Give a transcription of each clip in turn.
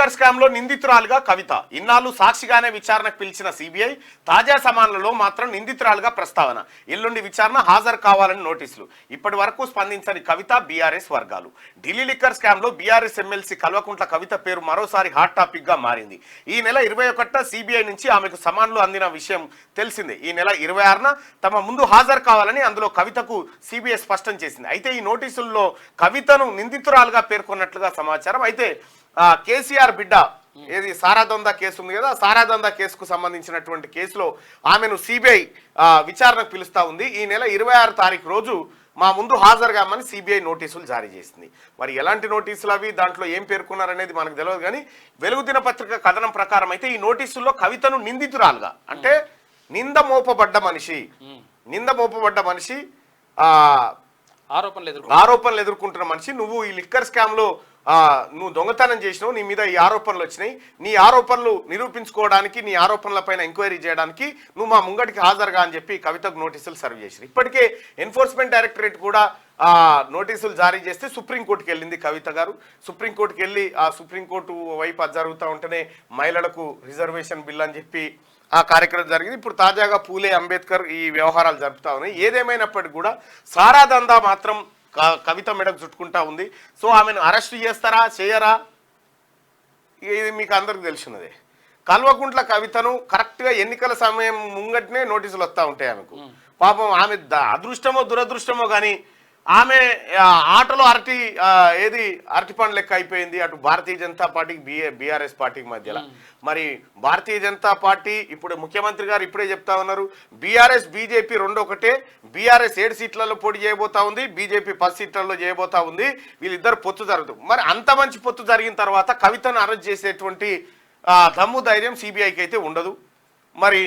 Liquor scam లో నిందితురాలుగా కవిత ఇన్నాళ్ళు సాక్షిగానే విచారణకు పిలిచిన సిబిఐ తాజా సమాన్లలో మాత్రం నిందితురాలుగా ప్రస్తావన. ఎల్లుండి విచారణ హాజరు కావాలని నోటీసులు. ఇప్పటి వరకు స్పందించని కవిత బీఆర్ఎస్ వర్గాలు. ఢిల్లీ లిక్కర్ స్కామ్ లో బీఆర్ఎస్ ఎమ్మెల్సీ కల్వకుంట్ల కవిత పేరు మరోసారి హాట్ టాపిక్ గా మారింది. ఈ నెల 21న సిబిఐ నుంచి ఆమెకు సమాన్లు అందిన విషయం తెలిసిందే. ఈ నెల 26న తమ ముందు హాజరు కావాలని అందులో కవితకు సిబిఐ స్పష్టం చేసింది. అయితే ఈ నోటీసుల్లో కవితను నిందితురాలుగా పేర్కొన్నట్లుగా సమాచారం. అయితే కేసీఆర్ బిడ్డ ఏది సారాదందా కేసు ఉంది కదా, సారాదందా కేసుకు సంబంధించినటువంటి కేసులో ఆమెను సిబిఐ విచారణకు పిలుస్తా ఉంది. ఈ నెల 26 తారీఖు రోజు మా ముందు హాజరుగామని సిబిఐ నోటీసులు జారీ చేసింది. మరి ఎలాంటి నోటీసులు అవి, దాంట్లో ఏం పేర్కొన్నారనేది మనకు తెలియదు. కానీ వెలుగు దినపత్రిక కథనం ప్రకారం అయితే ఈ నోటీసుల్లో కవితను నిందితురాలుగా, అంటే నింద మోపబడ్డ మనిషి ఆరోపణలు ఎదుర్కొంటున్న మనిషి, నువ్వు ఈ లిక్కర్ స్కామ్ లో నువ్వు దొంగతనం చేసినావు, నీ మీద ఈ ఆరోపణలు వచ్చినాయి, నీ ఆరోపణలు నిరూపించుకోవడానికి, నీ ఆరోపణలపైన ఎంక్వైరీ చేయడానికి నువ్వు మా ముంగటికి హాజరుగా అని చెప్పి కవితకు నోటీసులు సర్వ్ చేశారు. ఇప్పటికే ఎన్ఫోర్స్మెంట్ డైరెక్టరేట్ కూడా నోటీసులు జారీ చేస్తే సుప్రీంకోర్టుకి వెళ్ళింది కవిత గారు. సుప్రీంకోర్టుకి వెళ్ళి ఆ సుప్రీంకోర్టు వైపు అది జరుగుతూ ఉంటేనే మహిళలకు రిజర్వేషన్ బిల్ అని చెప్పి ఆ కార్యక్రమం జరిగింది. ఇప్పుడు తాజాగా పూలే అంబేద్కర్ ఈ వ్యవహారాలు జరుపుతా ఉన్నాయి. ఏదేమైనప్పటికీ కూడా సారాదందా మాత్రం కవిత మెడకు చుట్టుకుంటా ఉంది. సో ఆమెను అరెస్ట్ చేస్తారా చేయరా ఇది మీకు అందరికి తెలిసినదే. కల్వకుంట్ల కవితను కరెక్ట్గా ఎన్నికల సమయం ముంగటినే నోటీసులు వస్తూ ఉంటాయి ఆమెకు. పాపం ఆమె అదృష్టమో దురదృష్టమో కానీ ఆమె ఆటలో అరటి పండు లెక్క అయిపోయింది. అటు భారతీయ జనతా పార్టీకి బీఆర్ఎస్ పార్టీకి మధ్యలో. మరి భారతీయ జనతా పార్టీ ఇప్పుడు ముఖ్యమంత్రి గారు ఇప్పుడే చెప్తా ఉన్నారు, బీఆర్ఎస్ బీజేపీ రెండు ఒకటే. బీఆర్ఎస్ 7 సీట్లలో పోటీ చేయబోతా ఉంది, బీజేపీ 10 సీట్లలో చేయబోతా ఉంది. వీళ్ళిద్దరు పొత్తు జరుగుతుంది. మరి అంత మంచి పొత్తు జరిగిన తర్వాత కవితను అరెస్ట్ చేసేటువంటి దమ్ము ధైర్యం సిబిఐకి అయితే ఉండదు. మరి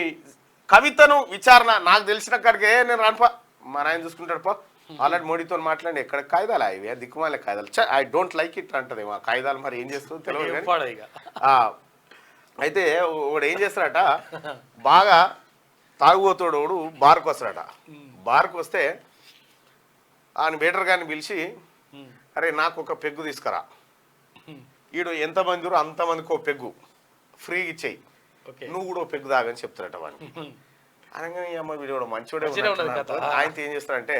కవితను విచారణ నాకు తెలిసిన కాడికి నేను రానుపా మా నాయన చూసుకుంటాడు పో, ఆల్రెడీ మోడీతో మాట్లాడి ఎక్కడ కాయిదాలు ఇవి దిక్కుమాలే కాయిదాలు, ఐ డోంట్ లైక్ ఇట్ అంటది. మా కాయిదాలు మరి ఏం చేస్తుందో తెలియదు. అయితే వాడు ఏం చేస్తాడట, బాగా తాగుబోతాడు వాడు బార్కు వస్తాడట. బార్కు వస్తే ఆయన వెయిటర్ గారిని పిలిచి, అరే నాకు ఒక పెగ్గు తీసుకురా, ఈడు ఎంతమంది అంతమందికి ఒక పెగ్గు ఫ్రీగా ఇచ్చేయి, నువ్వు కూడా పెగ్గు తాగని చెప్తాడట వాడిని. అనగానే అమ్మ వీడు కూడా మంచివాడే. ఆయనతో ఏం చేస్తాడంటే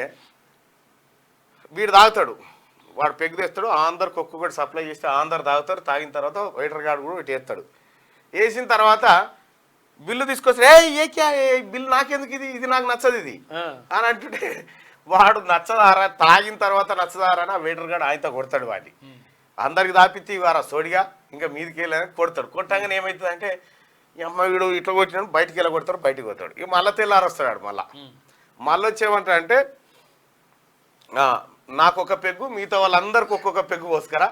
వీడు తాగుతాడు, వాడు పెగ్గు తెస్తాడు, అందరికి ఒక్కొక్కటి సప్లై చేస్తే అందరు తాగుతారు. తాగిన తర్వాత వెయిటర్ గార్డు కూడా ఇటు వేస్తాడు. వేసిన తర్వాత బిల్లు తీసుకొస్తే బిల్లు నాకెందుకు, ఇది నాకు నచ్చదు ఇది అని అంటుంటే వాడు నచ్చదారా, తాగిన తర్వాత నచ్చదారా అని ఆ వెయిటర్ గార్డు ఆయనతో కొడతాడు. వాడిని అందరికి దాపిచ్చి వారా సోడిగా ఇంకా మీదికి వెళ్ళని కొడతాడు. కొట్టంగానే ఏమవుతుంది అంటే ఈ అమ్మ వీడు ఇట్లా కొట్టినాడు, బయటికి వెళ్ళ కొడతాడు, బయటికి పోతాడు. ఇక మళ్ళీ తెల్లారు వస్తాడు. మళ్ళీ వచ్చేమంటాడంటే నాకు ఒక పెగ్గు, మిగతా వాళ్ళందరికి ఒక్కొక్క పెగ్గు పోసుకరా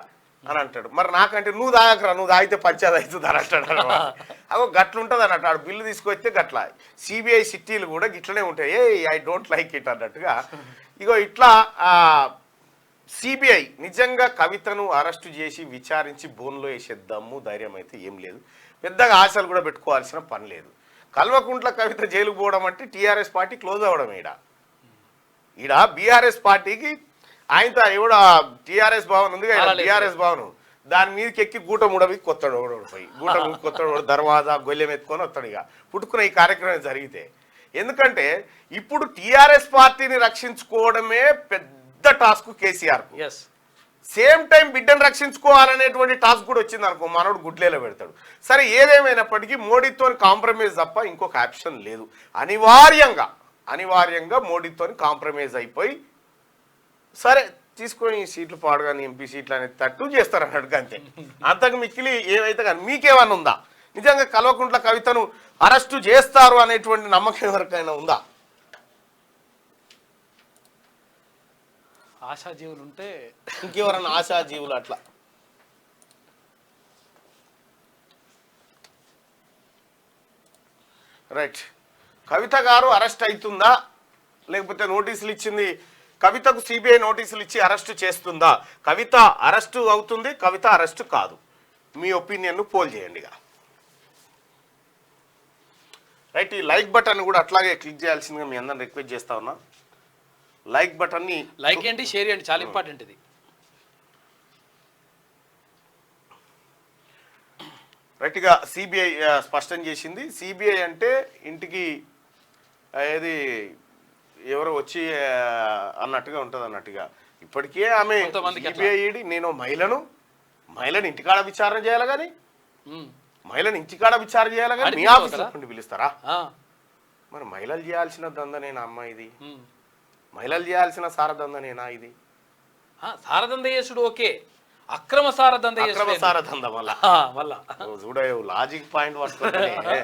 అని అంటాడు. మరి నాకంటే నువ్వు తాగకరా, నువ్వు తాగితే పంచాయతీ అవుతుంది అని అంటాడు అనమాట. అగో గట్లుంటుంది అన్నట్టు. ఆడు బిల్లు తీసుకొస్తే గట్ల సిబిఐ సిటీలు కూడా గిట్లనే ఉంటాయి. ఐ డోంట్ లైక్ ఇట్ అన్నట్టుగా. ఇగో ఇట్లా సిబిఐ నిజంగా కవితను అరెస్టు చేసి విచారించి బోన్లో వేసే దమ్ము ధైర్యం అయితే ఏం లేదు. పెద్దగా ఆశలు కూడా పెట్టుకోవాల్సిన పని లేదు. కల్వకుంట్ల కవిత జైలుకు పోవడం అంటే టీఆర్ఎస్ పార్టీ క్లోజ్ అవ్వడం. ఈడ బీఆర్ఎస్ పార్టీకి ఆయనతో ఎవడ టీఆర్ఎస్ భవన్ ఉంది కదా, టీఆర్ఎస్ భవన్, దాని మీదకి ఎక్కి గూట ముడవి కొత్తాడు. పోయి గూట కొత్తాడు, దర్వాజా గొల్లెం ఎత్తుకొని వస్తాడు. ఇక పుట్టుకున్న ఈ కార్యక్రమం జరిగితే, ఎందుకంటే ఇప్పుడు టీఆర్ఎస్ పార్టీని రక్షించుకోవడమే పెద్ద టాస్క్ కేసీఆర్. సేమ్ టైం బిడ్డను రక్షించుకోవాలనేటువంటి టాస్క్ కూడా వచ్చింది అనుకో, మనోడు గుడ్లేలో పెడతాడు. సరే ఏదేమైనప్పటికీ మోడీతో కాంప్రమైజ్ తప్ప ఇంకొక ఆప్షన్ లేదు. అనివార్యంగా మోడీతో కాంప్రమైజ్ అయిపోయి సరే తీసుకొని సీట్లు పాడుగాని ఎంపీ సీట్లు అనేది తట్టు చేస్తారు అన్నట్టుగా, అంతే. అంతకు మిక్కిలి ఏమైతే కానీ మీకేమన్నా ఉందా? నిజంగా కల్వకుంట్ల కవితను అరెస్టు చేస్తారు అనేటువంటి నమ్మకం ఎవరికైనా ఉందా? ఆశాజీవులు ఉంటే ఇంకెవరన్నా ఆశాజీవులు అట్లా రైట్. కవిత గారు అరెస్ట్ అవుతుందా, లేకపోతే నోటీసులు ఇచ్చింది కవితకు సిబిఐ నోటీసులు ఇచ్చి అరెస్టు చేస్తుందా? కవిత అరెస్టు అవుతుంది, కవిత అరెస్టు కాదు. మీ ఒపీనియన్ను పోల్ చేయండి. రైట్. ఈ లైక్ బటన్ కూడా అట్లాగే క్లిక్ చేయాల్సిందిగా మీ అందరిని రిక్వెస్ట్ చేస్తా ఉన్నా. లైక్ బటన్ని లైక్ చేయండి, షేర్ చేయండి, చాలా ఇంపార్టెంట్ ఇది. రైట్గా సిబిఐ స్పష్టం చేసింది. సిబిఐ అంటే ఇంటికి ఏది ఎవరో వచ్చి అన్నట్టుగా ఉంటుంది అన్నట్టుగా. ఇప్పటికే ఆమె కొంతమందికి అట్లా. సిబిఐ ఈడి నేను మహిళను ఇంటికాడ విచారణ చేయాలి కానీ ఉమ్. మహిళను ఇంటికాడ విచారణ చేయాలి కానీ మీ అడిగితే ఆఫీసులో కదా? నుండి పిలుస్తారా? ఆ. మరి మహిళలు చేయాల్సిన దందనేనా అమ్మా ఇది? ఉమ్. మహిళలు చేయాల్సిన సారదందనేనా ఇది? సారదంద చేసుడు ఓకే, అక్రమ సారదంద అక్రమ చేసుడు సారదంద మళ్ళా మళ్ళా చూడ లాజిక్ పాయింట్ పట్టుకుంటే